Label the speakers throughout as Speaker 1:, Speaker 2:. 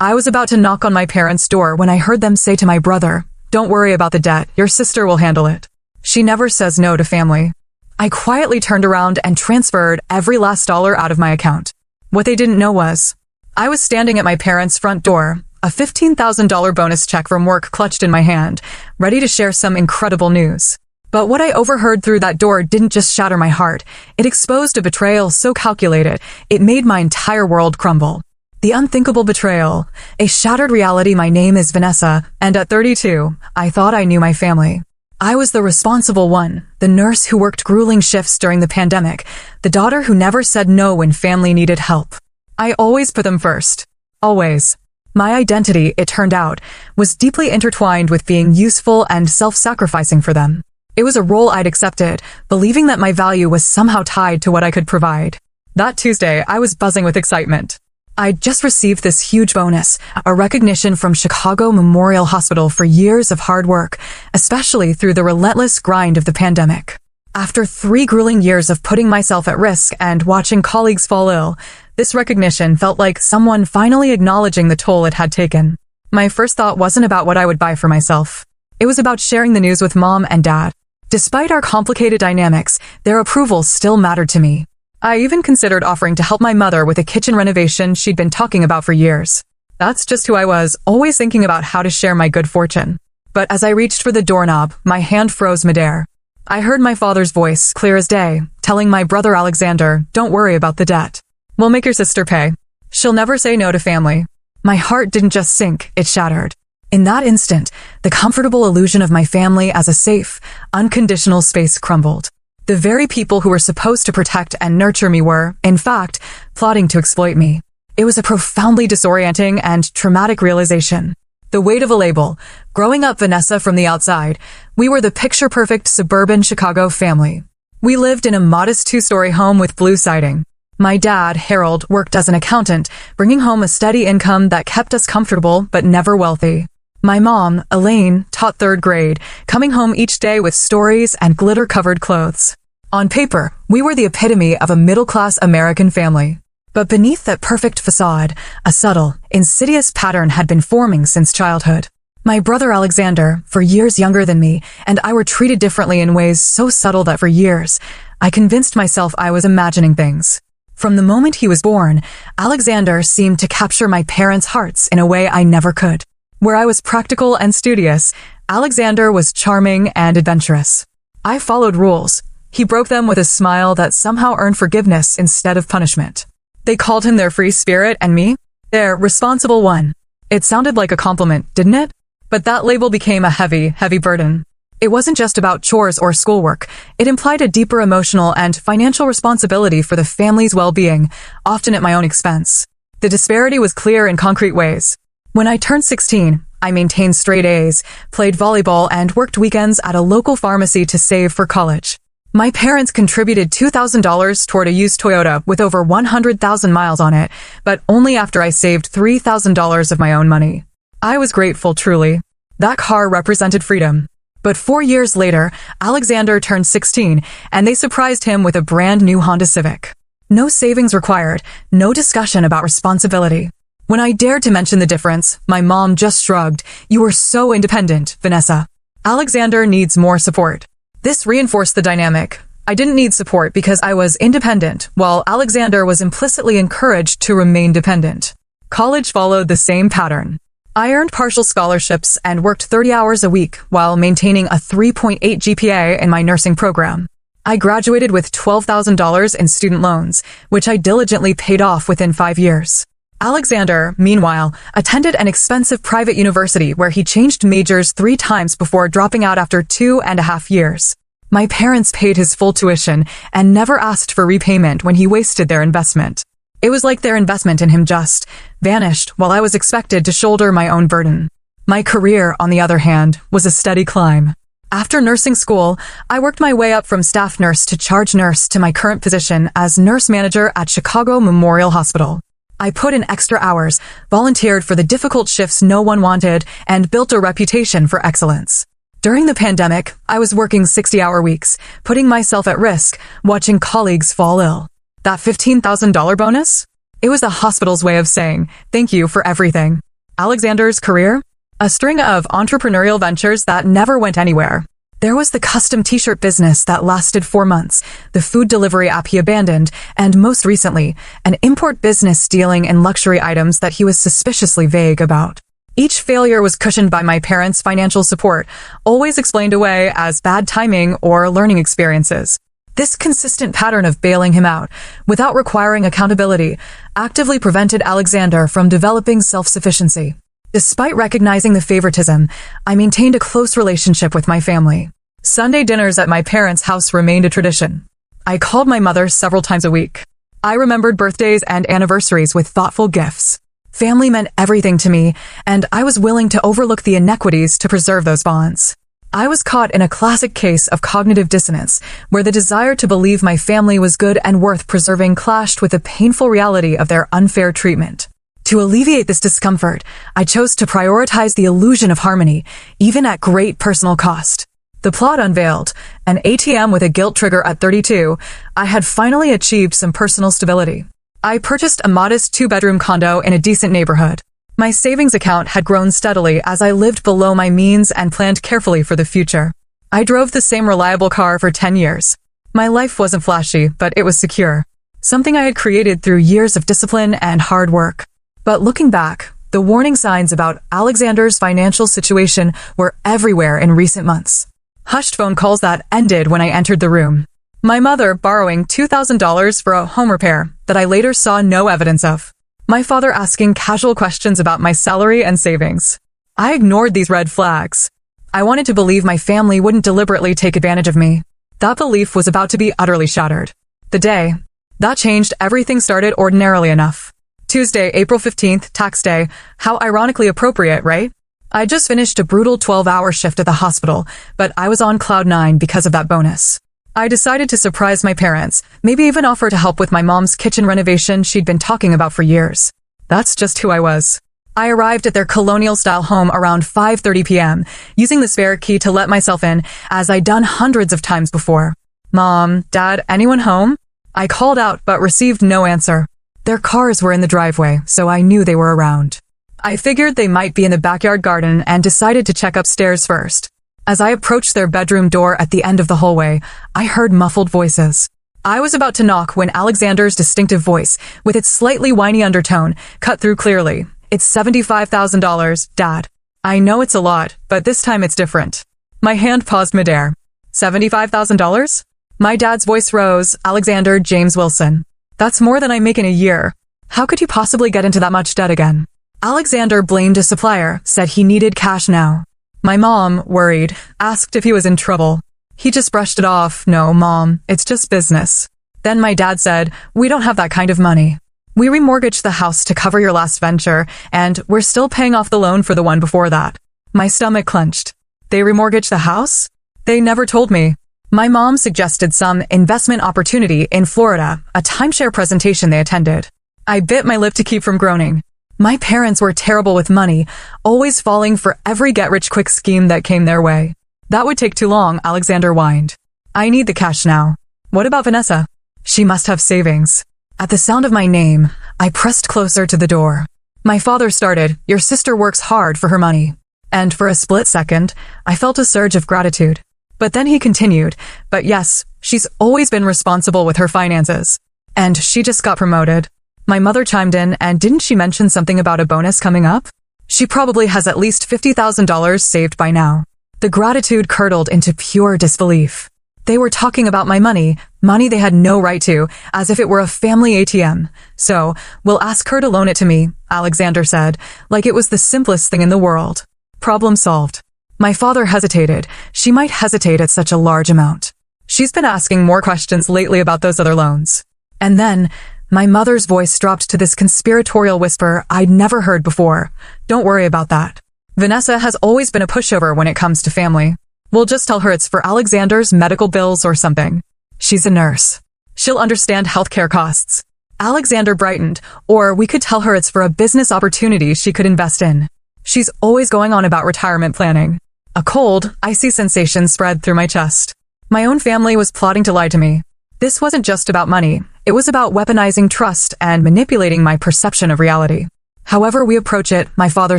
Speaker 1: I was about to knock on my parents' door when I heard them say to my brother, "Don't worry about the debt, your sister will handle it. She never says no to family." I quietly turned around and transferred every last dollar out of my account. What they didn't know was, I was standing at my parents' front door, a $15,000 bonus check from work clutched in my hand, ready to share some incredible news. But what I overheard through that door didn't just shatter my heart, it exposed a betrayal so calculated, it made my entire world crumble. The unthinkable betrayal, a shattered reality. My name is Vanessa, and at 32, I thought I knew my family. I was the responsible one, the nurse who worked grueling shifts during the pandemic, the daughter who never said no when family needed help. I always put them first. Always. My identity, it turned out, was deeply intertwined with being useful and self-sacrificing for them. It was a role I'd accepted, believing that my value was somehow tied to what I could provide. That Tuesday, I was buzzing with excitement. I'd just received this huge bonus, a recognition from Chicago Memorial Hospital for years of hard work, especially through the relentless grind of the pandemic. After 3 grueling years of putting myself at risk and watching colleagues fall ill, this recognition felt like someone finally acknowledging the toll it had taken. My first thought wasn't about what I would buy for myself. It was about sharing the news with Mom and Dad. Despite our complicated dynamics, their approval still mattered to me. I even considered offering to help my mother with a kitchen renovation she'd been talking about for years. That's just who I was, always thinking about how to share my good fortune. But as I reached for the doorknob, my hand froze midair. I heard my father's voice, clear as day, telling my brother Alexander, "Don't worry about the debt. We'll make your sister pay. She'll never say no to family." My heart didn't just sink, it shattered. In that instant, the comfortable illusion of my family as a safe, unconditional space crumbled. The very people who were supposed to protect and nurture me were, in fact, plotting to exploit me. It was a profoundly disorienting and traumatic realization. The weight of a label. Growing up Vanessa from the outside, we were the picture-perfect suburban Chicago family. We lived in a modest 2-story home with blue siding. My dad, Harold, worked as an accountant, bringing home a steady income that kept us comfortable but never wealthy. My mom, Elaine, taught 3rd grade, coming home each day with stories and glitter-covered clothes. On paper, we were the epitome of a middle-class American family. But beneath that perfect facade, a subtle, insidious pattern had been forming since childhood. My brother Alexander, for years younger than me, and I were treated differently in ways so subtle that for years, I convinced myself I was imagining things. From the moment he was born, Alexander seemed to capture my parents' hearts in a way I never could. Where I was practical and studious, Alexander was charming and adventurous. I followed rules. He broke them with a smile that somehow earned forgiveness instead of punishment. They called him their free spirit and me, their responsible one. It sounded like a compliment, didn't it? But that label became a heavy, heavy burden. It wasn't just about chores or schoolwork. It implied a deeper emotional and financial responsibility for the family's well-being, often at my own expense. The disparity was clear in concrete ways. When I turned 16, I maintained straight A's, played volleyball, and worked weekends at a local pharmacy to save for college. My parents contributed $2,000 toward a used Toyota with over 100,000 miles on it, but only after I saved $3,000 of my own money. I was grateful, truly. That car represented freedom. But 4 years later, Alexander turned 16, and they surprised him with a brand new Honda Civic. No savings required, no discussion about responsibility. When I dared to mention the difference, my mom just shrugged. "You are so independent, Vanessa. Alexander needs more support." This reinforced the dynamic. I didn't need support because I was independent, while Alexander was implicitly encouraged to remain dependent. College followed the same pattern. I earned partial scholarships and worked 30 hours a week while maintaining a 3.8 GPA in my nursing program. I graduated with $12,000 in student loans, which I diligently paid off within 5 years. Alexander, meanwhile, attended an expensive private university where he changed majors 3 times before dropping out after 2.5 years. My parents paid his full tuition and never asked for repayment when he wasted their investment. It was like their investment in him just vanished while I was expected to shoulder my own burden. My career, on the other hand, was a steady climb. After nursing school, I worked my way up from staff nurse to charge nurse to my current position as nurse manager at Chicago Memorial Hospital. I put in extra hours, volunteered for the difficult shifts no one wanted, and built a reputation for excellence. During the pandemic, I was working 60-hour weeks, putting myself at risk, watching colleagues fall ill. That $15,000 bonus? It was the hospital's way of saying, "Thank you for everything." Alexander's career? A string of entrepreneurial ventures that never went anywhere. There was the custom t-shirt business that lasted 4 months, the food delivery app he abandoned, and most recently, an import business dealing in luxury items that he was suspiciously vague about. Each failure was cushioned by my parents' financial support, always explained away as bad timing or learning experiences. This consistent pattern of bailing him out, without requiring accountability, actively prevented Alexander from developing self-sufficiency. Despite recognizing the favoritism, I maintained a close relationship with my family. Sunday dinners at my parents' house remained a tradition. I called my mother several times a week. I remembered birthdays and anniversaries with thoughtful gifts. Family meant everything to me, and I was willing to overlook the inequities to preserve those bonds. I was caught in a classic case of cognitive dissonance, where the desire to believe my family was good and worth preserving clashed with the painful reality of their unfair treatment. To alleviate this discomfort, I chose to prioritize the illusion of harmony, even at great personal cost. The plot unveiled, an ATM with a guilt trigger at 32, I had finally achieved some personal stability. I purchased a modest 2-bedroom condo in a decent neighborhood. My savings account had grown steadily as I lived below my means and planned carefully for the future. I drove the same reliable car for 10 years. My life wasn't flashy, but it was secure. Something I had created through years of discipline and hard work. But looking back, the warning signs about Alexander's financial situation were everywhere in recent months. Hushed phone calls that ended when I entered the room. My mother borrowing $2,000 for a home repair that I later saw no evidence of. My father asking casual questions about my salary and savings. I ignored these red flags. I wanted to believe my family wouldn't deliberately take advantage of me. That belief was about to be utterly shattered. The day that changed everything started ordinarily enough. Tuesday, April 15th, tax day. How ironically appropriate, right? I just finished a brutal 12-hour shift at the hospital, but I was on cloud 9 because of that bonus. I decided to surprise my parents, maybe even offer to help with my mom's kitchen renovation she'd been talking about for years. That's just who I was. I arrived at their colonial-style home around 5:30 p.m., using the spare key to let myself in, as I'd done hundreds of times before. Mom, Dad, anyone home? I called out but received no answer. Their cars were in the driveway, so I knew they were around. I figured they might be in the backyard garden and decided to check upstairs first. As I approached their bedroom door at the end of the hallway, I heard muffled voices. I was about to knock when Alexander's distinctive voice, with its slightly whiny undertone, cut through clearly. It's $75,000, Dad. I know it's a lot, but this time it's different. My hand paused midair. $75,000? My dad's voice rose, Alexander James Wilson. That's more than I make in a year. How could you possibly get into that much debt again? Alexander blamed a supplier, said he needed cash now. My mom, worried, asked if he was in trouble. He just brushed it off. No, Mom, it's just business. Then my dad said, we don't have that kind of money. We remortgaged the house to cover your last venture, and we're still paying off the loan for the one before that. My stomach clenched. They remortgaged the house? They never told me. My mom suggested some investment opportunity in Florida, a timeshare presentation they attended. I bit my lip to keep from groaning. My parents were terrible with money, always falling for every get-rich-quick scheme that came their way. That would take too long, Alexander whined. I need the cash now. What about Vanessa? She must have savings. At the sound of my name, I pressed closer to the door. My father started, your sister works hard for her money. And for a split second, I felt a surge of gratitude. But then he continued, but yes, she's always been responsible with her finances. And she just got promoted. My mother chimed in, and didn't she mention something about a bonus coming up? She probably has at least $50,000 saved by now. The gratitude curdled into pure disbelief. They were talking about my money they had no right to, as if it were a family ATM. So, we'll ask her to loan it to me, Alexander said, like it was the simplest thing in the world. Problem solved. My father hesitated. She might hesitate at such a large amount. She's been asking more questions lately about those other loans. And then, my mother's voice dropped to this conspiratorial whisper I'd never heard before. Don't worry about that. Vanessa has always been a pushover when it comes to family. We'll just tell her it's for Alexander's medical bills or something. She's a nurse. She'll understand healthcare costs. Alexander brightened, or we could tell her it's for a business opportunity she could invest in. She's always going on about retirement planning. A cold, icy sensation spread through my chest. My own family was plotting to lie to me. This wasn't just about money. It was about weaponizing trust and manipulating my perception of reality. However we approach it, my father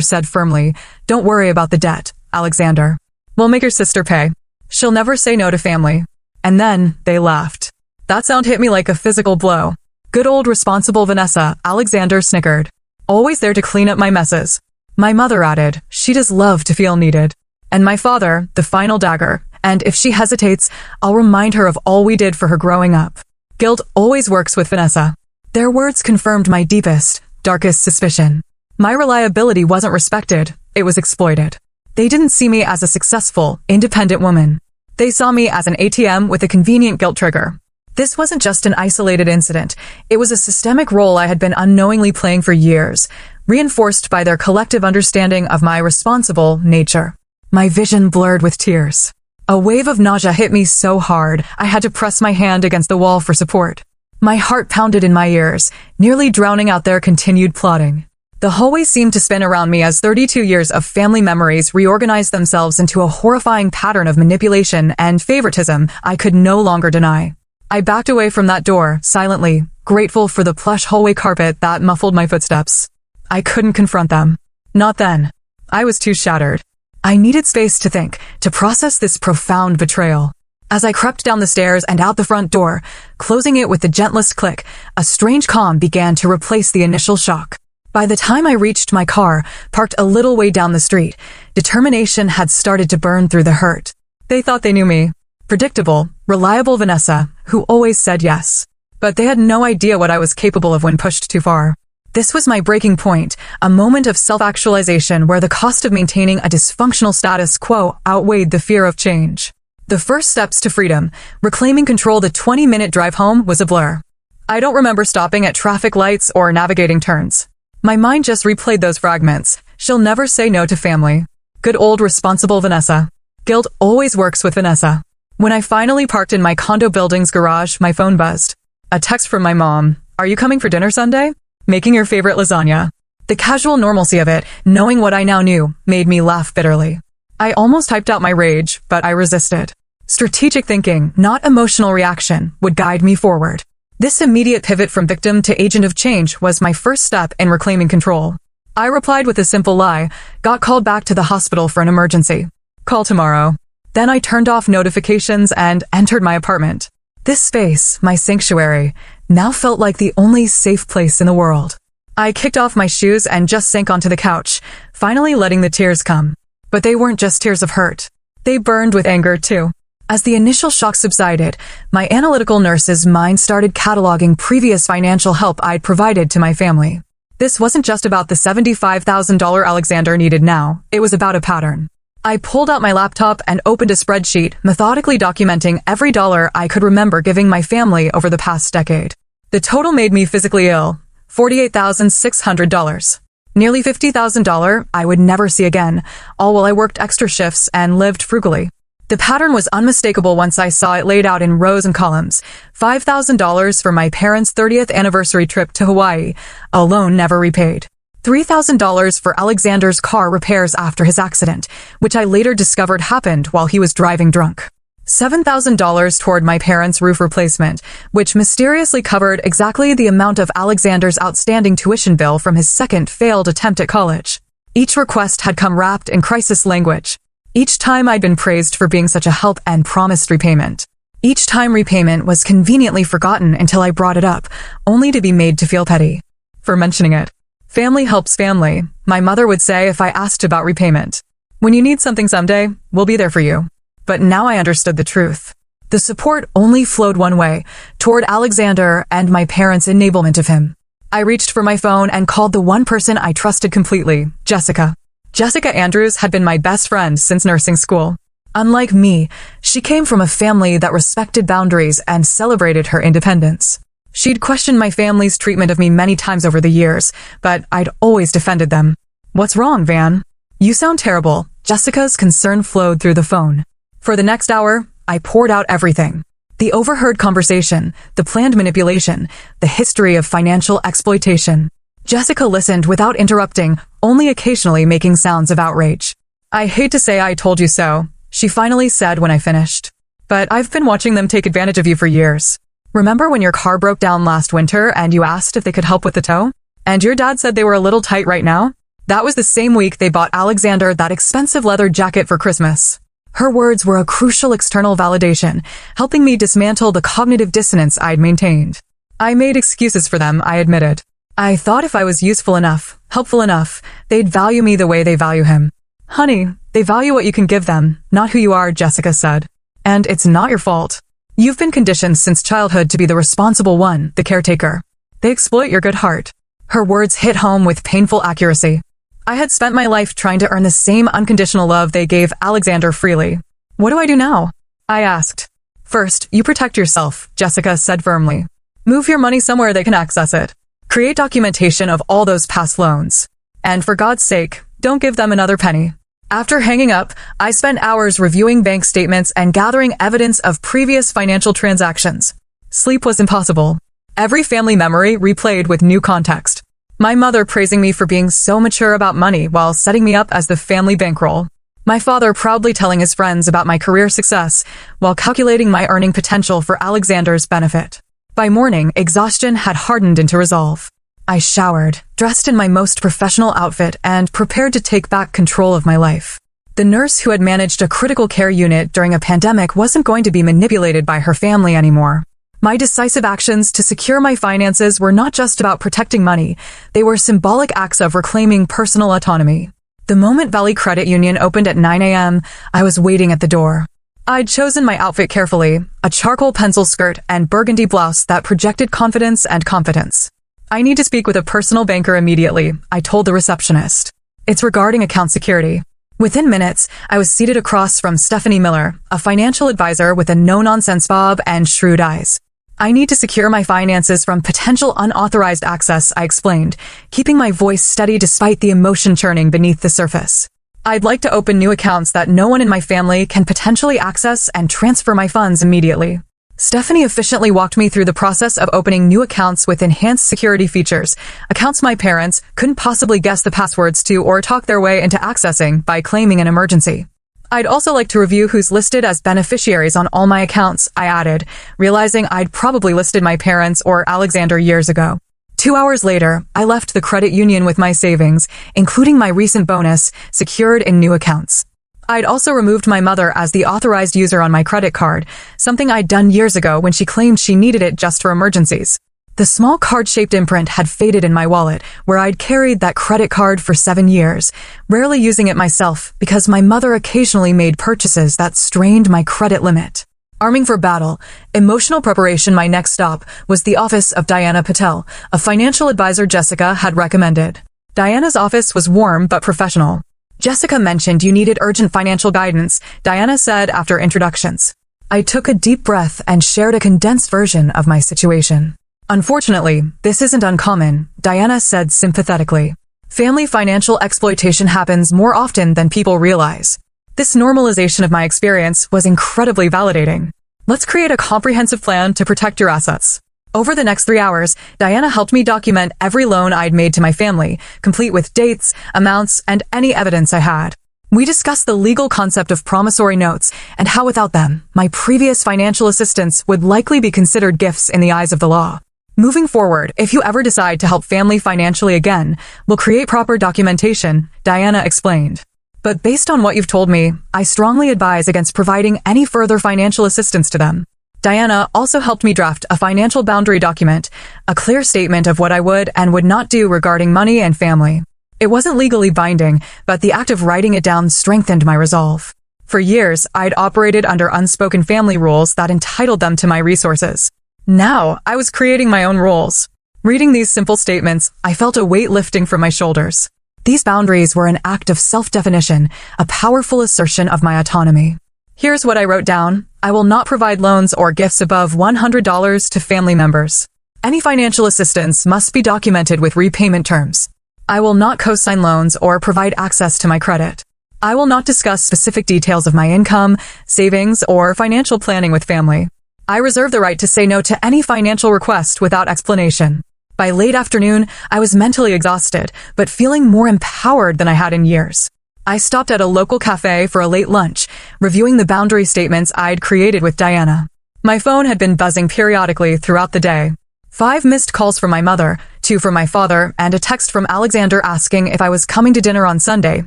Speaker 1: said firmly, don't worry about the debt, Alexander. We'll make your sister pay. She'll never say no to family. And then they laughed. That sound hit me like a physical blow. Good old responsible Vanessa, Alexander snickered. Always there to clean up my messes. My mother added, she does love to feel needed. And my father, the final dagger, and if she hesitates, I'll remind her of all we did for her growing up. Guilt always works with Vanessa. Their words confirmed my deepest, darkest suspicion. My reliability wasn't respected, it was exploited. They didn't see me as a successful, independent woman. They saw me as an ATM with a convenient guilt trigger. This wasn't just an isolated incident, it was a systemic role I had been unknowingly playing for years, reinforced by their collective understanding of my responsible nature. My vision blurred with tears. A wave of nausea hit me so hard, I had to press my hand against the wall for support. My heart pounded in my ears, nearly drowning out their continued plotting. The hallway seemed to spin around me as 32 years of family memories reorganized themselves into a horrifying pattern of manipulation and favoritism I could no longer deny. I backed away from that door, silently, grateful for the plush hallway carpet that muffled my footsteps. I couldn't confront them. Not then. I was too shattered. I needed space to think, to process this profound betrayal. As I crept down the stairs and out the front door, closing it with the gentlest click, a strange calm began to replace the initial shock. By the time I reached my car, parked a little way down the street, determination had started to burn through the hurt. They thought they knew me. Predictable, reliable Vanessa, who always said yes. But they had no idea what I was capable of when pushed too far. This was my breaking point, a moment of self-actualization where the cost of maintaining a dysfunctional status quo outweighed the fear of change. The first steps to freedom, reclaiming control the 20-minute drive home, was a blur. I don't remember stopping at traffic lights or navigating turns. My mind just replayed those fragments. She'll never say no to family. Good old responsible Vanessa. Guilt always works with Vanessa. When I finally parked in my condo building's garage, my phone buzzed. A text from my mom. Are you coming for dinner Sunday? Making your favorite lasagna. The casual normalcy of it, knowing what I now knew, made me laugh bitterly. I almost typed out my rage, but I resisted. Strategic thinking, not emotional reaction, would guide me forward. This immediate pivot from victim to agent of change was my first step in reclaiming control. I replied with a simple lie, got called back to the hospital for an emergency. Call tomorrow. Then I turned off notifications and entered my apartment. This space, my sanctuary, now felt like the only safe place in the world. I kicked off my shoes and just sank onto the couch, finally letting the tears come. But they weren't just tears of hurt. They burned with anger too. As the initial shock subsided, my analytical nurse's mind started cataloging previous financial help I'd provided to my family. This wasn't just about the $75,000 Alexander needed now, it was about a pattern. I pulled out my laptop and opened a spreadsheet, methodically documenting every dollar I could remember giving my family over the past decade. The total made me physically ill, $48,600. Nearly $50,000 I would never see again, all while I worked extra shifts and lived frugally. The pattern was unmistakable once I saw it laid out in rows and columns. $5,000 for my parents' 30th anniversary trip to Hawaii, a loan never repaid. $3,000 for Alexander's car repairs after his accident, which I later discovered happened while he was driving drunk. $7,000 toward my parents' roof replacement, which mysteriously covered exactly the amount of Alexander's outstanding tuition bill from his second failed attempt at college. Each request had come wrapped in crisis language. Each time I'd been praised for being such a help and promised repayment. Each time repayment was conveniently forgotten until I brought it up, only to be made to feel petty for mentioning it. Family helps family, my mother would say if I asked about repayment. When you need something someday, we'll be there for you. But now I understood the truth. The support only flowed one way, toward Alexander and my parents' enablement of him. I reached for my phone and called the one person I trusted completely, Jessica. Jessica Andrews had been my best friend since nursing school. Unlike me, she came from a family that respected boundaries and celebrated her independence. She'd questioned my family's treatment of me many times over the years, but I'd always defended them. What's wrong, Van? You sound terrible. Jessica's concern flowed through the phone. For the next hour, I poured out everything. The overheard conversation, the planned manipulation, the history of financial exploitation. Jessica listened without interrupting, only occasionally making sounds of outrage. I hate to say I told you so, she finally said when I finished. But I've been watching them take advantage of you for years. Remember when your car broke down last winter and you asked if they could help with the tow? And your dad said they were a little tight right now? That was the same week they bought Alexander that expensive leather jacket for Christmas. Her words were a crucial external validation, helping me dismantle the cognitive dissonance I'd maintained. I made excuses for them, I admitted. I thought if I was useful enough, helpful enough, they'd value me the way they value him. Honey, they value what you can give them, not who you are, Jessica said. And it's not your fault. You've been conditioned since childhood to be the responsible one, the caretaker. They exploit your good heart. Her words hit home with painful accuracy. I had spent my life trying to earn the same unconditional love they gave Alexander freely. What do I do now? I asked. First, you protect yourself, Jessica said firmly. Move your money somewhere they can access it. Create documentation of all those past loans. And for God's sake, don't give them another penny. After hanging up, I spent hours reviewing bank statements and gathering evidence of previous financial transactions. Sleep was impossible. Every family memory replayed with new context. My mother praising me for being so mature about money while setting me up as the family bankroll. My father proudly telling his friends about my career success while calculating my earning potential for Alexander's benefit. By morning, exhaustion had hardened into resolve. I showered, dressed in my most professional outfit, and prepared to take back control of my life. The nurse who had managed a critical care unit during a pandemic wasn't going to be manipulated by her family anymore. My decisive actions to secure my finances were not just about protecting money, they were symbolic acts of reclaiming personal autonomy. The moment Valley Credit Union opened at 9 a.m., I was waiting at the door. I'd chosen my outfit carefully, a charcoal pencil skirt and burgundy blouse that projected confidence and competence. I need to speak with a personal banker immediately, I told the receptionist. It's regarding account security. Within minutes, I was seated across from Stephanie Miller, a financial advisor with a no-nonsense bob and shrewd eyes. I need to secure my finances from potential unauthorized access, I explained, keeping my voice steady despite the emotion churning beneath the surface. I'd like to open new accounts that no one in my family can potentially access and transfer my funds immediately. Stephanie efficiently walked me through the process of opening new accounts with enhanced security features, accounts my parents couldn't possibly guess the passwords to or talk their way into accessing by claiming an emergency. I'd also like to review who's listed as beneficiaries on all my accounts, I added, realizing I'd probably listed my parents or Alexander years ago. 2 hours later, I left the credit union with my savings, including my recent bonus, secured in new accounts. I'd also removed my mother as the authorized user on my credit card, something I'd done years ago when she claimed she needed it just for emergencies. The small card-shaped imprint had faded in my wallet, where I'd carried that credit card for 7 years, rarely using it myself because my mother occasionally made purchases that strained my credit limit. Arming for battle, emotional preparation my next stop was the office of Diana Patel, a financial advisor Jessica had recommended. Diana's office was warm but professional. Jessica mentioned you needed urgent financial guidance, Diana said after introductions. I took a deep breath and shared a condensed version of my situation. Unfortunately, this isn't uncommon, Diana said sympathetically. Family financial exploitation happens more often than people realize. This normalization of my experience was incredibly validating. Let's create a comprehensive plan to protect your assets. Over the next 3 hours, Diana helped me document every loan I'd made to my family, complete with dates, amounts, and any evidence I had. We discussed the legal concept of promissory notes and how without them, my previous financial assistance would likely be considered gifts in the eyes of the law. Moving forward, if you ever decide to help family financially again, we'll create proper documentation, Diana explained. But based on what you've told me, I strongly advise against providing any further financial assistance to them. Diana also helped me draft a financial boundary document, a clear statement of what I would and would not do regarding money and family. It wasn't legally binding, but the act of writing it down strengthened my resolve. For years, I'd operated under unspoken family rules that entitled them to my resources. Now, I was creating my own rules. Reading these simple statements, I felt a weight lifting from my shoulders. These boundaries were an act of self-definition, a powerful assertion of my autonomy. Here's what I wrote down. I will not provide loans or gifts above $100 to family members. Any financial assistance must be documented with repayment terms. I will not co-sign loans or provide access to my credit. I will not discuss specific details of my income, savings, or financial planning with family. I reserve the right to say no to any financial request without explanation. By late afternoon, I was mentally exhausted, but feeling more empowered than I had in years. I stopped at a local cafe for a late lunch, reviewing the boundary statements I'd created with Diana. My phone had been buzzing periodically throughout the day. 5 missed calls from my mother, two from my father, and a text from Alexander asking if I was coming to dinner on Sunday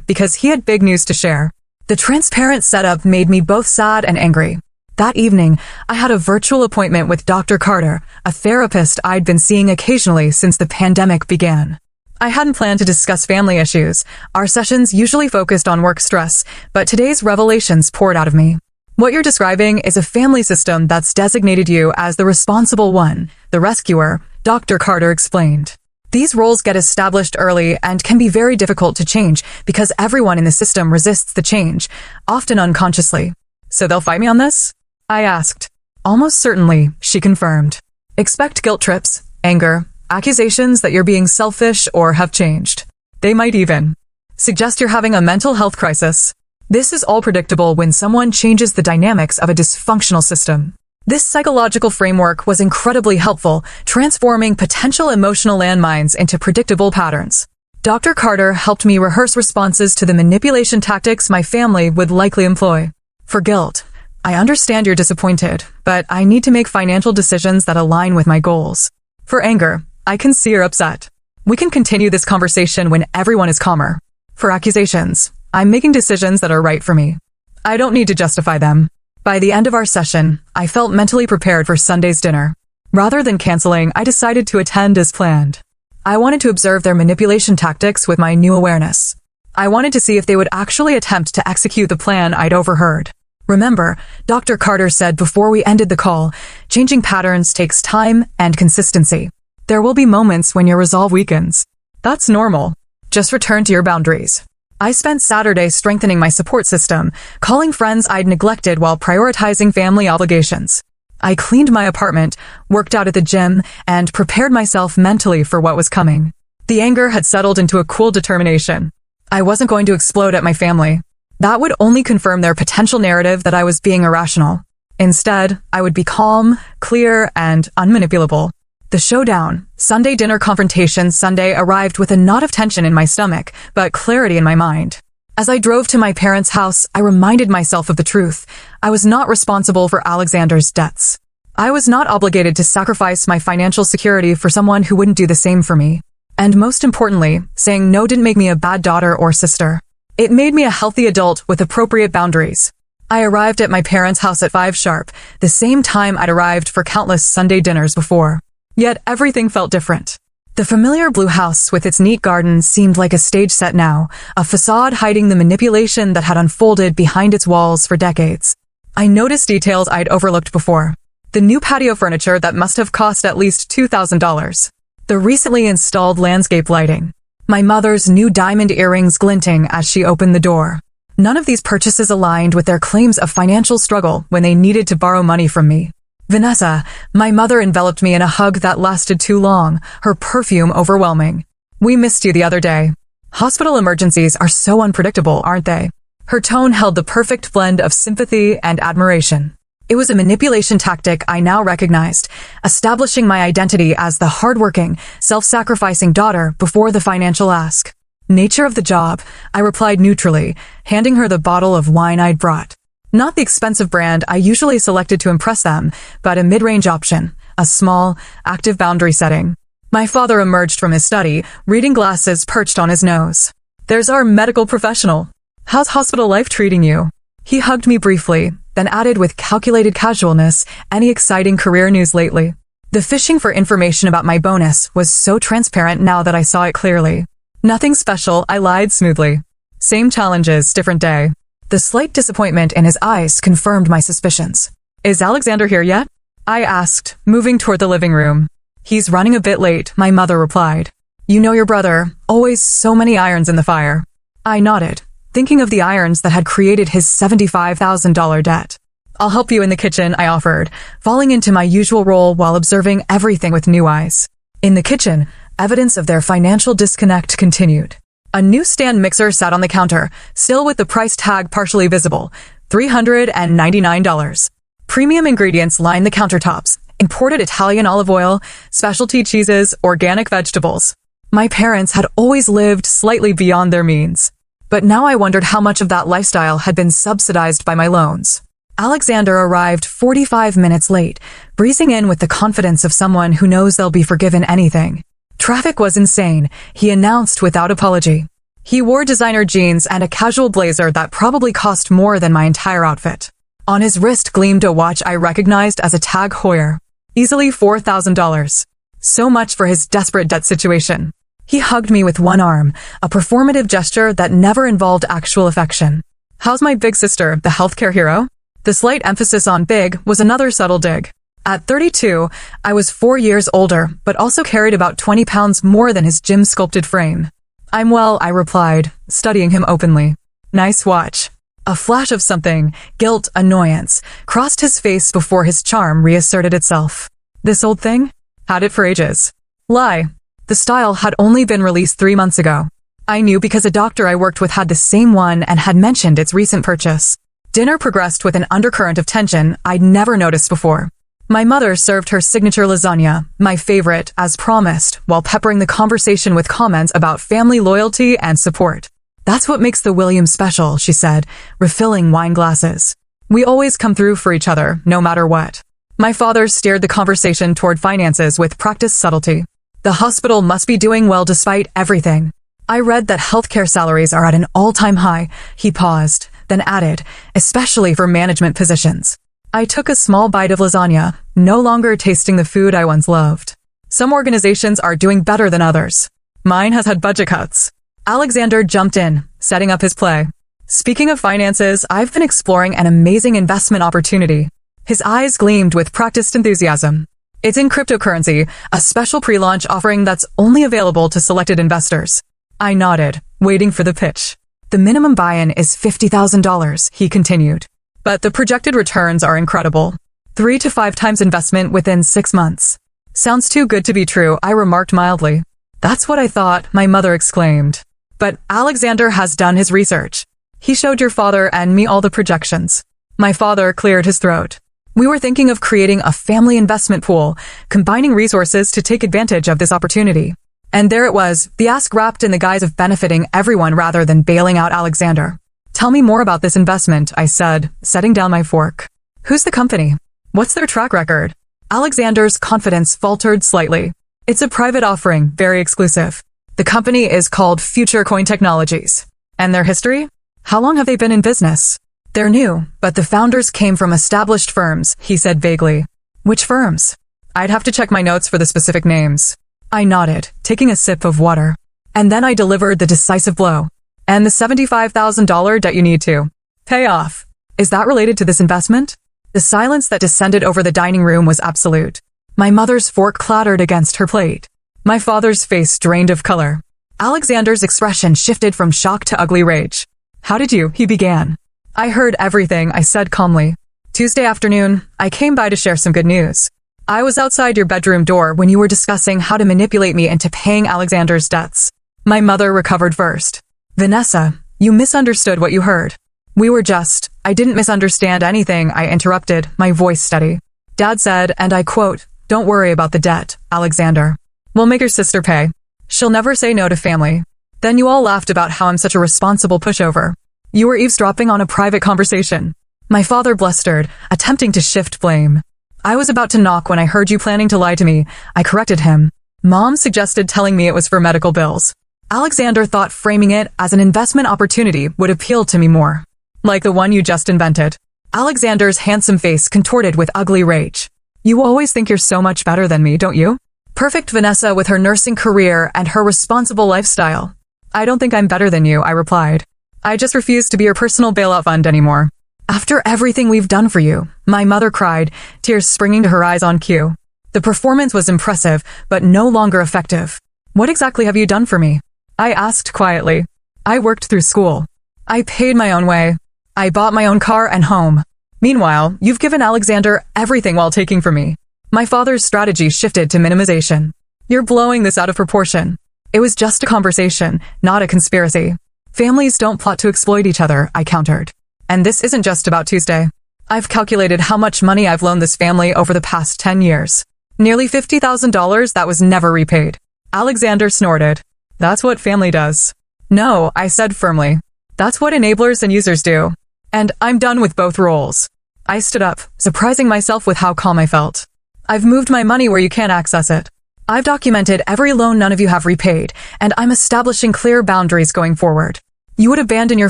Speaker 1: because he had big news to share. The transparent setup made me both sad and angry. That evening, I had a virtual appointment with Dr. Carter, a therapist I'd been seeing occasionally since the pandemic began. I hadn't planned to discuss family issues. Our sessions usually focused on work stress, but today's revelations poured out of me. What you're describing is a family system that's designated you as the responsible one, the rescuer, Dr. Carter explained. These roles get established early and can be very difficult to change because everyone in the system resists the change, often unconsciously. So they'll fight me on this? I asked. Almost certainly, she confirmed. Expect guilt trips, anger, accusations that you're being selfish or have changed. They might even suggest you're having a mental health crisis. This is all predictable when someone changes the dynamics of a dysfunctional system. This psychological framework was incredibly helpful, transforming potential emotional landmines into predictable patterns. Dr. Carter helped me rehearse responses to the manipulation tactics my family would likely employ. For guilt, I understand you're disappointed, but I need to make financial decisions that align with my goals. For anger, I can see you're upset. We can continue this conversation when everyone is calmer. For accusations, I'm making decisions that are right for me. I don't need to justify them. By the end of our session, I felt mentally prepared for Sunday's dinner. Rather than canceling, I decided to attend as planned. I wanted to observe their manipulation tactics with my new awareness. I wanted to see if they would actually attempt to execute the plan I'd overheard. Remember, Dr. Carter said before we ended the call, changing patterns takes time and consistency. There will be moments when your resolve weakens. That's normal. Just return to your boundaries. I spent Saturday strengthening my support system, calling friends I'd neglected while prioritizing family obligations. I cleaned my apartment, worked out at the gym, and prepared myself mentally for what was coming. The anger had settled into a cool determination. I wasn't going to explode at my family. That would only confirm their potential narrative that I was being irrational. Instead, I would be calm, clear, and unmanipulable. The showdown, Sunday dinner confrontation Sunday, arrived with a knot of tension in my stomach, but clarity in my mind. As I drove to my parents' house, I reminded myself of the truth. I was not responsible for Alexander's debts. I was not obligated to sacrifice my financial security for someone who wouldn't do the same for me. And most importantly, saying no didn't make me a bad daughter or sister. It made me a healthy adult with appropriate boundaries. I arrived at my parents' house at 5 sharp, the same time I'd arrived for countless Sunday dinners before. Yet everything felt different. The familiar blue house with its neat garden seemed like a stage set now, a facade hiding the manipulation that had unfolded behind its walls for decades. I noticed details I'd overlooked before. The new patio furniture that must have cost at least $2,000. The recently installed landscape lighting. My mother's new diamond earrings glinting as she opened the door. None of these purchases aligned with their claims of financial struggle when they needed to borrow money from me. Vanessa, my mother enveloped me in a hug that lasted too long, her perfume overwhelming. We missed you the other day. Hospital emergencies are so unpredictable, aren't they? Her tone held the perfect blend of sympathy and admiration. It was a manipulation tactic I now recognized, establishing my identity as the hardworking, self-sacrificing daughter before the financial ask. Nature of the job, I replied neutrally, handing her the bottle of wine I'd brought. Not the expensive brand I usually selected to impress them, but a mid-range option, a small, active boundary setting. My father emerged from his study, reading glasses perched on his nose. There's our medical professional. How's hospital life treating you? He hugged me briefly, then added with calculated casualness, any exciting career news lately? The fishing for information about my bonus was so transparent now that I saw it clearly. Nothing special, I lied smoothly. Same challenges, different day. The slight disappointment in his eyes confirmed my suspicions. Is Alexander here yet? I asked, moving toward the living room. He's running a bit late, my mother replied. You know your brother, always so many irons in the fire. I nodded, thinking of the irons that had created his $75,000 debt. I'll help you in the kitchen, I offered, falling into my usual role while observing everything with new eyes. In the kitchen, evidence of their financial disconnect continued. A new stand mixer sat on the counter, still with the price tag partially visible, $399. Premium ingredients lined the countertops, imported Italian olive oil, specialty cheeses, organic vegetables. My parents had always lived slightly beyond their means. But now I wondered how much of that lifestyle had been subsidized by my loans. Alexander arrived 45 minutes late, breezing in with the confidence of someone who knows they'll be forgiven anything. Traffic was insane, he announced without apology. He wore designer jeans and a casual blazer that probably cost more than my entire outfit. On his wrist gleamed a watch I recognized as a Tag Heuer. Easily $4,000. So much for his desperate debt situation. He hugged me with one arm, a performative gesture that never involved actual affection. How's my big sister, the healthcare hero? The slight emphasis on big was another subtle dig. At 32, I was 4 years older, but also carried about 20 pounds more than his gym-sculpted frame. I'm well, I replied, studying him openly. Nice watch. A flash of something, guilt, annoyance, crossed his face before his charm reasserted itself. This old thing? Had it for ages. Lie. The style had only been released 3 months ago. I knew because a doctor I worked with had the same one and had mentioned its recent purchase. Dinner progressed with an undercurrent of tension I'd never noticed before. My mother served her signature lasagna, my favorite, as promised, while peppering the conversation with comments about family loyalty and support. That's what makes the Williams special, she said, refilling wine glasses. We always come through for each other, no matter what. My father steered the conversation toward finances with practiced subtlety. The hospital must be doing well despite everything. I read that healthcare salaries are at an all-time high. He paused, then added, especially for management positions. I took a small bite of lasagna, no longer tasting the food I once loved. Some organizations are doing better than others. Mine has had budget cuts. Alexander jumped in, setting up his play. Speaking of finances, I've been exploring an amazing investment opportunity. His eyes gleamed with practiced enthusiasm. It's in cryptocurrency, a special pre-launch offering that's only available to selected investors. I nodded, waiting for the pitch. The minimum buy-in is $50,000, he continued. But the projected returns are incredible. 3 to 5 times investment within 6 months. Sounds too good to be true, I remarked mildly. That's what I thought, my mother exclaimed. But Alexander has done his research. He showed your father and me all the projections. My father cleared his throat. We were thinking of creating a family investment pool, combining resources to take advantage of this opportunity. And there it was, the ask wrapped in the guise of benefiting everyone rather than bailing out Alexander. Tell me more about this investment, I said, setting down my fork. Who's the company? What's their track record? Alexander's confidence faltered slightly. It's a private offering, very exclusive. The company is called Future Coin Technologies. And their history? How long have they been in business? They're new, but the founders came from established firms, he said vaguely. Which firms? I'd have to check my notes for the specific names. I nodded, taking a sip of water. And then I delivered the decisive blow. And the $75,000 debt you need to pay off. Is that related to this investment? The silence that descended over the dining room was absolute. My mother's fork clattered against her plate. My father's face drained of color. Alexander's expression shifted from shock to ugly rage. How did you? He began. I heard everything, I said calmly. Tuesday afternoon, I came by to share some good news. I was outside your bedroom door when you were discussing how to manipulate me into paying Alexander's debts. My mother recovered first. Vanessa, you misunderstood what you heard. I didn't misunderstand anything, I interrupted, my voice steady. Dad said, and I quote, don't worry about the debt, Alexander. We'll make your sister pay. She'll never say no to family. Then you all laughed about how I'm such a responsible pushover. You were eavesdropping on a private conversation. My father blustered, attempting to shift blame. I was about to knock when I heard you planning to lie to me. I corrected him. Mom suggested telling me it was for medical bills. Alexander thought framing it as an investment opportunity would appeal to me more. Like the one you just invented. Alexander's handsome face contorted with ugly rage. You always think you're so much better than me, don't you? Perfect Vanessa with her nursing career and her responsible lifestyle. I don't think I'm better than you, I replied. I just refuse to be your personal bailout fund anymore. After everything we've done for you, my mother cried, tears springing to her eyes on cue. The performance was impressive, but no longer effective. What exactly have you done for me? I asked quietly. I worked through school. I paid my own way. I bought my own car and home. Meanwhile, you've given Alexander everything while taking from me. My father's strategy shifted to minimization. You're blowing this out of proportion. It was just a conversation, not a conspiracy. Families don't plot to exploit each other, I countered. And this isn't just about Tuesday. I've calculated how much money I've loaned this family over the past 10 years. Nearly $50,000 that was never repaid. Alexander snorted. That's what family does. No, I said firmly. That's what enablers and users do. And I'm done with both roles. I stood up, surprising myself with how calm I felt. I've moved my money where you can't access it. I've documented every loan none of you have repaid, and I'm establishing clear boundaries going forward. You would abandon your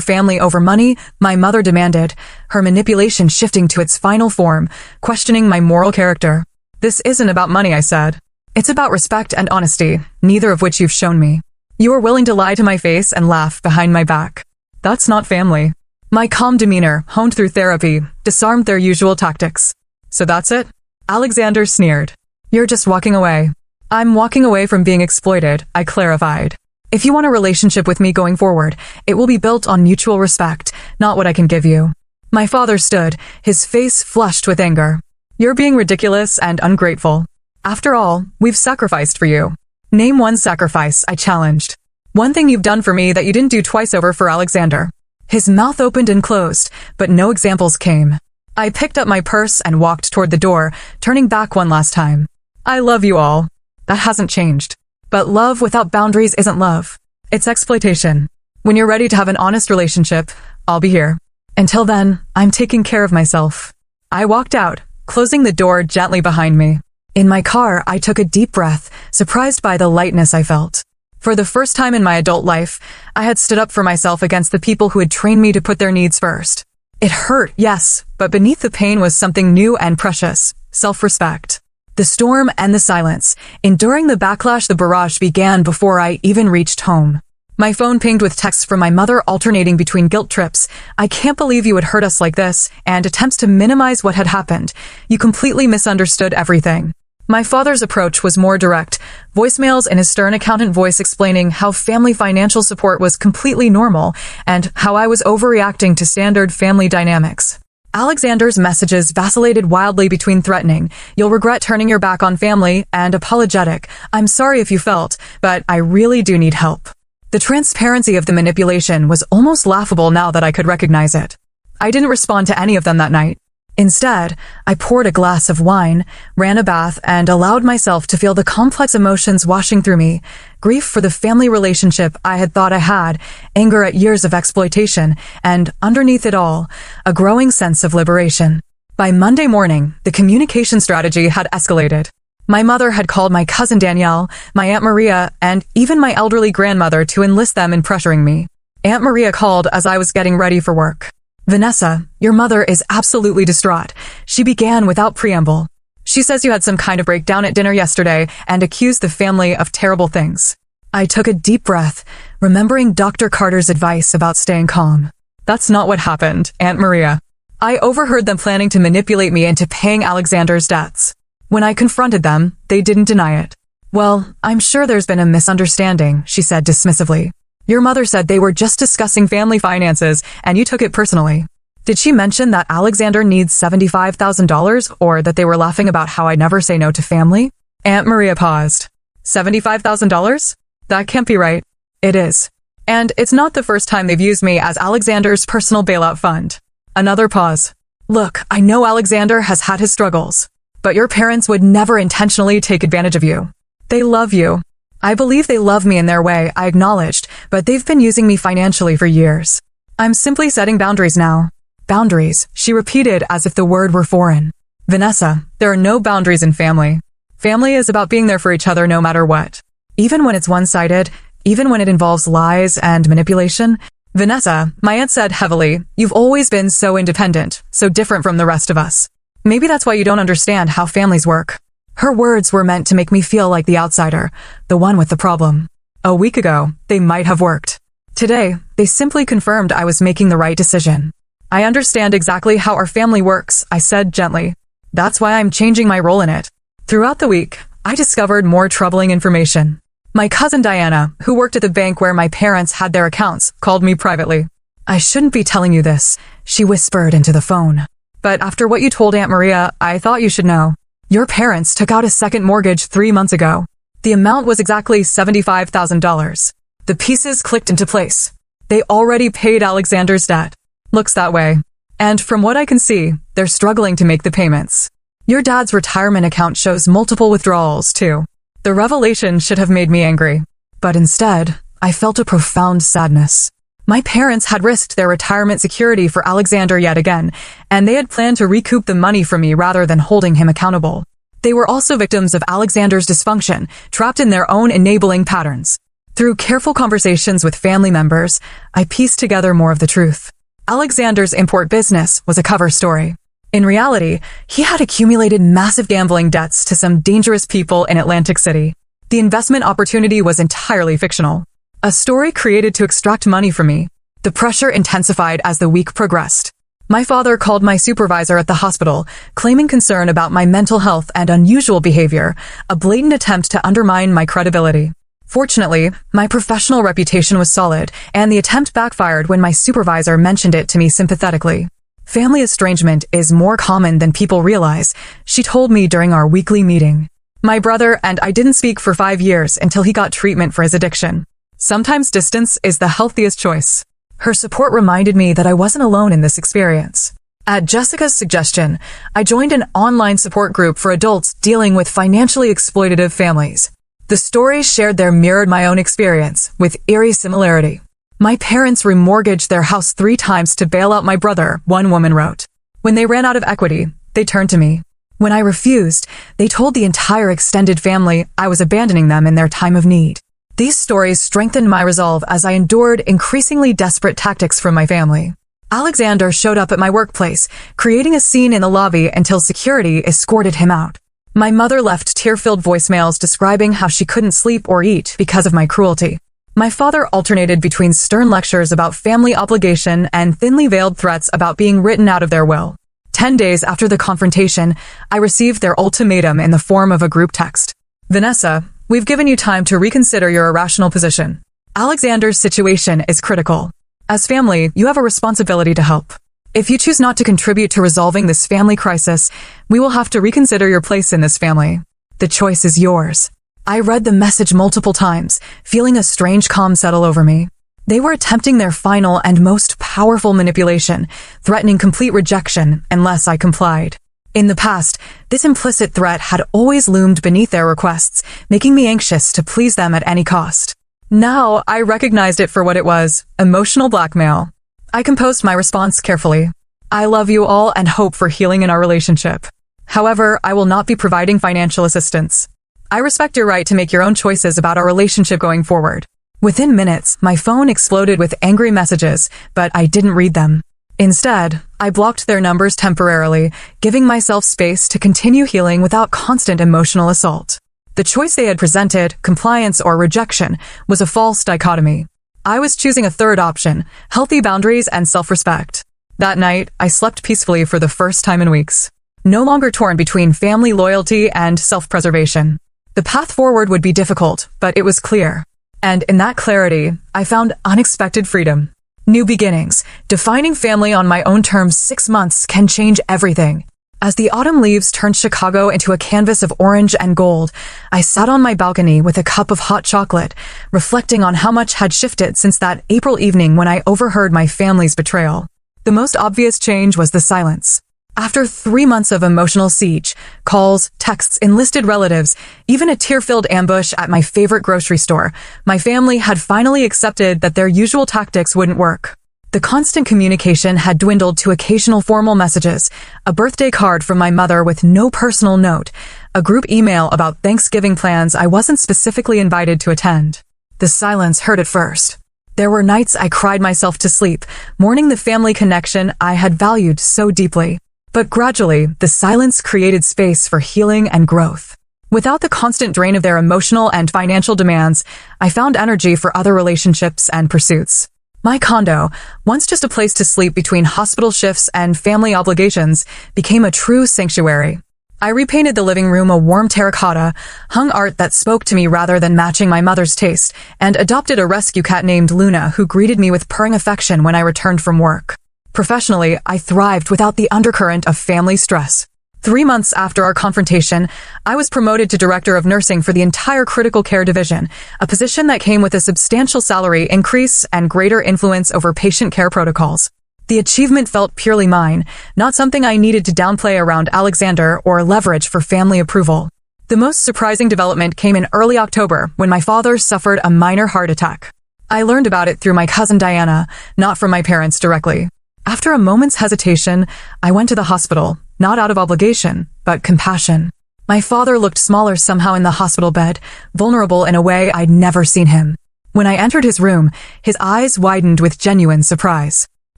Speaker 1: family over money, my mother demanded, her manipulation shifting to its final form, questioning my moral character. This isn't about money, I said. It's about respect and honesty, neither of which you've shown me. You are willing to lie to my face and laugh behind my back. That's not family. My calm demeanor, honed through therapy, disarmed their usual tactics. So that's it? Alexander sneered. You're just walking away. I'm walking away from being exploited, I clarified. If you want a relationship with me going forward, it will be built on mutual respect, not what I can give you. My father stood, his face flushed with anger. You're being ridiculous and ungrateful. After all, we've sacrificed for you. Name one sacrifice, I challenged. One thing you've done for me that you didn't do twice over for Alexander. His mouth opened and closed, but no examples came. I picked up my purse and walked toward the door, turning back one last time. I love you all. That hasn't changed. But love without boundaries isn't love. It's exploitation. When you're ready to have an honest relationship, I'll be here. Until then, I'm taking care of myself. I walked out, closing the door gently behind me. In my car, I took a deep breath, surprised by the lightness I felt. For the first time in my adult life, I had stood up for myself against the people who had trained me to put their needs first. It hurt, yes, but beneath the pain was something new and precious, self-respect. The storm and the silence, enduring the backlash, the barrage began before I even reached home. My phone pinged with texts from my mother alternating between guilt trips. I can't believe you would hurt us like this, and attempts to minimize what had happened. You completely misunderstood everything. My father's approach was more direct, voicemails in his stern accountant voice explaining how family financial support was completely normal and how I was overreacting to standard family dynamics. Alexander's messages vacillated wildly between threatening, "You'll regret turning your back on family," and apologetic, "I'm sorry if you felt, but I really do need help." The transparency of the manipulation was almost laughable now that I could recognize it. I didn't respond to any of them that night. Instead, I poured a glass of wine, ran a bath, and allowed myself to feel the complex emotions washing through me. Grief for the family relationship I had thought I had, anger at years of exploitation, and underneath it all, a growing sense of liberation. By Monday morning, the communication strategy had escalated. My mother had called my cousin Danielle, my Aunt Maria, and even my elderly grandmother to enlist them in pressuring me. Aunt Maria called as I was getting ready for work. "Vanessa, your mother is absolutely distraught," she began without preamble. "She says you had some kind of breakdown at dinner yesterday and accused the family of terrible things." I took a deep breath, remembering Dr. Carter's advice about staying calm. "That's not what happened, Aunt Maria. I overheard them planning to manipulate me into paying Alexander's debts. When I confronted them, they didn't deny it." "Well, I'm sure there's been a misunderstanding," she said dismissively. "Your mother said they were just discussing family finances, and you took it personally. Did she mention that Alexander needs $75,000, or that they were laughing about how I never say no to family?" Aunt Maria paused. $75,000? That can't be right. It is. And it's not the first time they've used me as Alexander's personal bailout fund. Another pause. "Look, I know Alexander has had his struggles, but your parents would never intentionally take advantage of you. They love you. I believe they love me in their way, I acknowledged, but they've been using me financially for years. I'm simply setting boundaries now." "Boundaries," she repeated as if the word were foreign. "Vanessa, there are no boundaries in family. Family is about being there for each other no matter what. Even when it's one-sided, even when it involves lies and manipulation." "Vanessa," my aunt said heavily, "you've always been so independent, so different from the rest of us. Maybe that's why you don't understand how families work." Her words were meant to make me feel like the outsider, the one with the problem. A week ago, they might have worked. Today, they simply confirmed I was making the right decision. "I understand exactly how our family works," I said gently. "That's why I'm changing my role in it." Throughout the week, I discovered more troubling information. My cousin Diana, who worked at the bank where my parents had their accounts, called me privately. "I shouldn't be telling you this," she whispered into the phone. "But after what you told Aunt Maria, I thought you should know. Your parents took out a second mortgage 3 months ago. The amount was exactly $75,000. The pieces clicked into place. They already paid Alexander's debt. Looks that way. And from what I can see, they're struggling to make the payments. Your dad's retirement account shows multiple withdrawals, too." The revelation should have made me angry. But instead, I felt a profound sadness. My parents had risked their retirement security for Alexander yet again, and they had planned to recoup the money from me rather than holding him accountable. They were also victims of Alexander's dysfunction, trapped in their own enabling patterns. Through careful conversations with family members, I pieced together more of the truth. Alexander's import business was a cover story. In reality, he had accumulated massive gambling debts to some dangerous people in Atlantic City. The investment opportunity was entirely fictional. A story created to extract money from me. The pressure intensified as the week progressed. My father called my supervisor at the hospital, claiming concern about my mental health and unusual behavior, a blatant attempt to undermine my credibility. Fortunately, my professional reputation was solid, and the attempt backfired when my supervisor mentioned it to me sympathetically. Family estrangement is more common than people realize, she told me during our weekly meeting. My brother and I didn't speak for 5 years until he got treatment for his addiction. Sometimes distance is the healthiest choice. Her support reminded me that I wasn't alone in this experience. At Jessica's suggestion, I joined an online support group for adults dealing with financially exploitative families. The stories shared there mirrored my own experience, with eerie similarity. My parents remortgaged their house 3 times to bail out my brother, one woman wrote. When they ran out of equity, they turned to me. When I refused, they told the entire extended family I was abandoning them in their time of need. These stories strengthened my resolve as I endured increasingly desperate tactics from my family. Alexander showed up at my workplace, creating a scene in the lobby until security escorted him out. My mother left tear-filled voicemails describing how she couldn't sleep or eat because of my cruelty. My father alternated between stern lectures about family obligation and thinly veiled threats about being written out of their will. 10 days after the confrontation, I received their ultimatum in the form of a group text. Vanessa, we've given you time to reconsider your irrational position. Alexander's situation is critical. As family, you have a responsibility to help. If you choose not to contribute to resolving this family crisis, we will have to reconsider your place in this family. The choice is yours. I read the message multiple times, feeling a strange calm settle over me. They were attempting their final and most powerful manipulation, threatening complete rejection unless I complied. In the past, this implicit threat had always loomed beneath their requests, making me anxious to please them at any cost. Now, I recognized it for what it was, emotional blackmail. I composed my response carefully. I love you all and hope for healing in our relationship. However, I will not be providing financial assistance. I respect your right to make your own choices about our relationship going forward. Within minutes, my phone exploded with angry messages, but I didn't read them. Instead, I blocked their numbers temporarily, giving myself space to continue healing without constant emotional assault. The choice they had presented, compliance or rejection, was a false dichotomy. I was choosing a third option, healthy boundaries and self-respect. That night, I slept peacefully for the first time in weeks. No longer torn between family loyalty and self-preservation. The path forward would be difficult, but it was clear. And in that clarity, I found unexpected freedom. New beginnings, defining family on my own terms 6 months can change everything. As the autumn leaves turned Chicago into a canvas of orange and gold, I sat on my balcony with a cup of hot chocolate, reflecting on how much had shifted since that April evening when I overheard my family's betrayal. The most obvious change was the silence. After 3 months of emotional siege, calls, texts, enlisted relatives, even a tear-filled ambush at my favorite grocery store, my family had finally accepted that their usual tactics wouldn't work. The constant communication had dwindled to occasional formal messages, a birthday card from my mother with no personal note, a group email about Thanksgiving plans I wasn't specifically invited to attend. The silence hurt at first. There were nights I cried myself to sleep, mourning the family connection I had valued so deeply. But gradually, the silence created space for healing and growth. Without the constant drain of their emotional and financial demands, I found energy for other relationships and pursuits. My condo, once just a place to sleep between hospital shifts and family obligations, became a true sanctuary. I repainted the living room a warm terracotta, hung art that spoke to me rather than matching my mother's taste, and adopted a rescue cat named Luna who greeted me with purring affection when I returned from work. Professionally, I thrived without the undercurrent of family stress. 3 months after our confrontation, I was promoted to director of nursing for the entire critical care division, a position that came with a substantial salary increase and greater influence over patient care protocols. The achievement felt purely mine, not something I needed to downplay around Alexander or leverage for family approval. The most surprising development came in early October when my father suffered a minor heart attack. I learned about it through my cousin Diana, not from my parents directly. After a moment's hesitation, I went to the hospital, not out of obligation, but compassion. My father looked smaller somehow in the hospital bed, vulnerable in a way I'd never seen him. When I entered his room, his eyes widened with genuine surprise.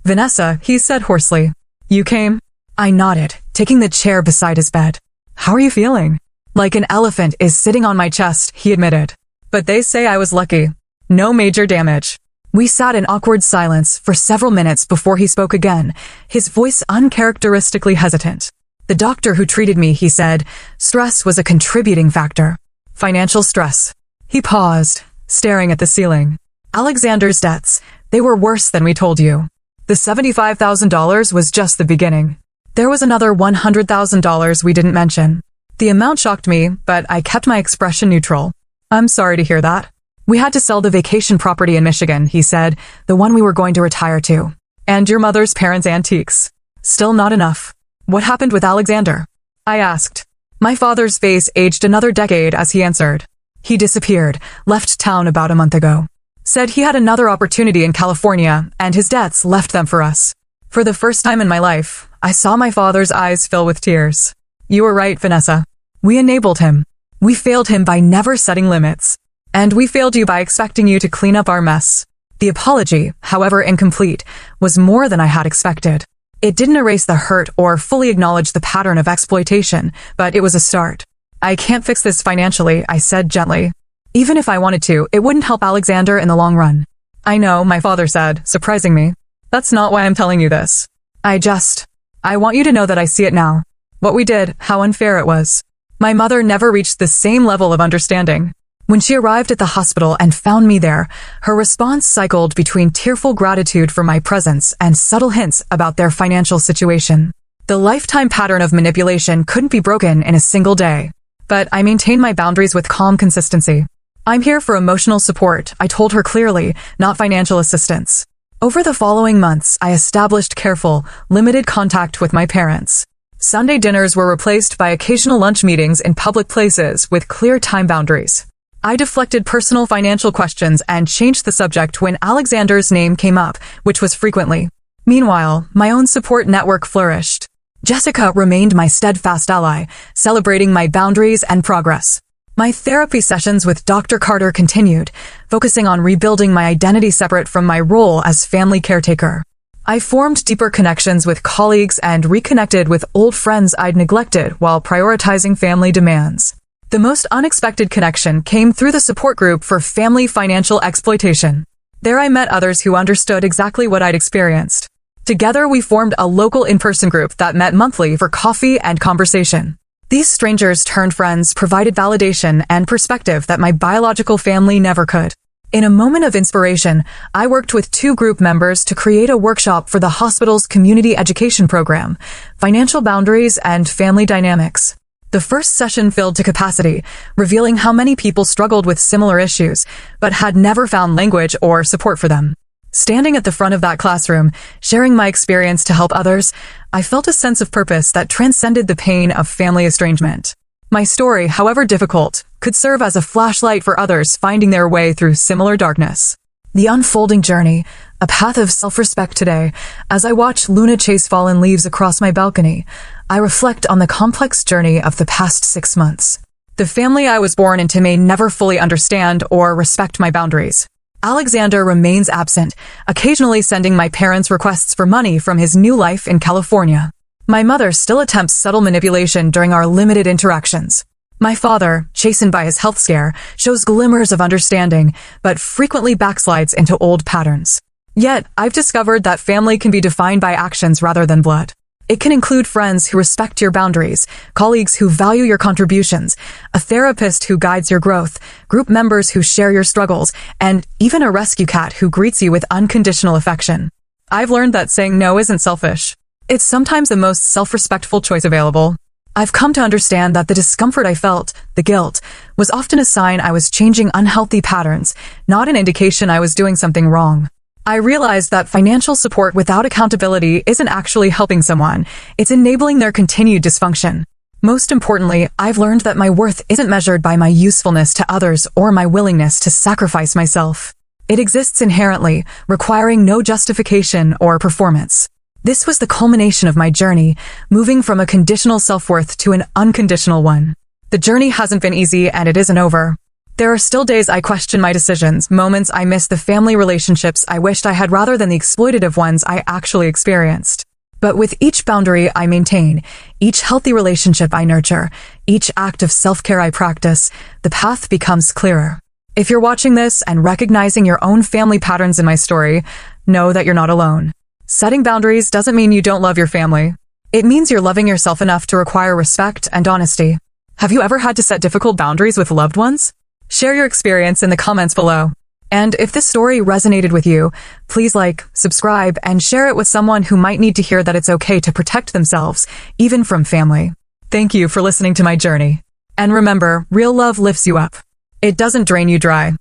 Speaker 1: "Vanessa," he said hoarsely. "You came?" I nodded, taking the chair beside his bed. "How are you feeling?" "Like an elephant is sitting on my chest," he admitted. "But they say I was lucky. No major damage." We sat in awkward silence for several minutes before he spoke again, his voice uncharacteristically hesitant. "The doctor who treated me," he said, "stress was a contributing factor. Financial stress." He paused, staring at the ceiling. "Alexander's debts, they were worse than we told you. The $75,000 was just the beginning. There was another $100,000 we didn't mention." The amount shocked me, but I kept my expression neutral. "I'm sorry to hear that." "We had to sell the vacation property in Michigan," he said, "the one we were going to retire to. And your mother's parents' antiques. Still not enough." "What happened with Alexander?" I asked. My father's face aged another decade as he answered. "He disappeared, left town about a month ago. Said he had another opportunity in California, and his debts left them for us." For the first time in my life, I saw my father's eyes fill with tears. "You were right, Vanessa. We enabled him. We failed him by never setting limits. And we failed you by expecting you to clean up our mess." The apology, however incomplete, was more than I had expected. It didn't erase the hurt or fully acknowledge the pattern of exploitation, but it was a start. "I can't fix this financially," I said gently. "Even if I wanted to, it wouldn't help Alexander in the long run." "I know," my father said, surprising me. "That's not why I'm telling you this. I want you to know that I see it now. What we did, how unfair it was." My mother never reached the same level of understanding. When she arrived at the hospital and found me there, her response cycled between tearful gratitude for my presence and subtle hints about their financial situation. The lifetime pattern of manipulation couldn't be broken in a single day. But I maintained my boundaries with calm consistency. "I'm here for emotional support," I told her clearly, "not financial assistance." Over the following months, I established careful, limited contact with my parents. Sunday dinners were replaced by occasional lunch meetings in public places with clear time boundaries. I deflected personal financial questions and changed the subject when Alexander's name came up, which was frequently. Meanwhile, my own support network flourished. Jessica remained my steadfast ally, celebrating my boundaries and progress. My therapy sessions with Dr. Carter continued, focusing on rebuilding my identity separate from my role as family caretaker. I formed deeper connections with colleagues and reconnected with old friends I'd neglected while prioritizing family demands. The most unexpected connection came through the support group for family financial exploitation. There I met others who understood exactly what I'd experienced. Together we formed a local in-person group that met monthly for coffee and conversation. These strangers turned friends provided validation and perspective that my biological family never could. In a moment of inspiration, I worked with 2 group members to create a workshop for the hospital's community education program, Financial Boundaries and Family Dynamics. The first session filled to capacity, revealing how many people struggled with similar issues, but had never found language or support for them. Standing at the front of that classroom, sharing my experience to help others, I felt a sense of purpose that transcended the pain of family estrangement. My story, however difficult, could serve as a flashlight for others finding their way through similar darkness. The unfolding journey, a path of self-respect today. As I watch Luna chase fallen leaves across my balcony, I reflect on the complex journey of the past 6 months. The family I was born into may never fully understand or respect my boundaries. Alexander remains absent, occasionally sending my parents requests for money from his new life in California. My mother still attempts subtle manipulation during our limited interactions. My father, chastened by his health scare, shows glimmers of understanding, but frequently backslides into old patterns. Yet, I've discovered that family can be defined by actions rather than blood. It can include friends who respect your boundaries, colleagues who value your contributions, a therapist who guides your growth, group members who share your struggles, and even a rescue cat who greets you with unconditional affection. I've learned that saying no isn't selfish. It's sometimes the most self-respectful choice available. I've come to understand that the discomfort I felt, the guilt, was often a sign I was changing unhealthy patterns, not an indication I was doing something wrong. I realized that financial support without accountability isn't actually helping someone, it's enabling their continued dysfunction. Most importantly, I've learned that my worth isn't measured by my usefulness to others or my willingness to sacrifice myself. It exists inherently, requiring no justification or performance. This was the culmination of my journey, moving from a conditional self-worth to an unconditional one. The journey hasn't been easy and it isn't over. There are still days I question my decisions, moments I miss the family relationships I wished I had rather than the exploitative ones I actually experienced. But with each boundary I maintain, each healthy relationship I nurture, each act of self-care I practice, the path becomes clearer. If you're watching this and recognizing your own family patterns in my story, know that you're not alone. Setting boundaries doesn't mean you don't love your family. It means you're loving yourself enough to require respect and honesty. Have you ever had to set difficult boundaries with loved ones? Share your experience in the comments below. And if this story resonated with you, please like, subscribe, and share it with someone who might need to hear that it's okay to protect themselves, even from family. Thank you for listening to my journey. And remember, real love lifts you up. It doesn't drain you dry.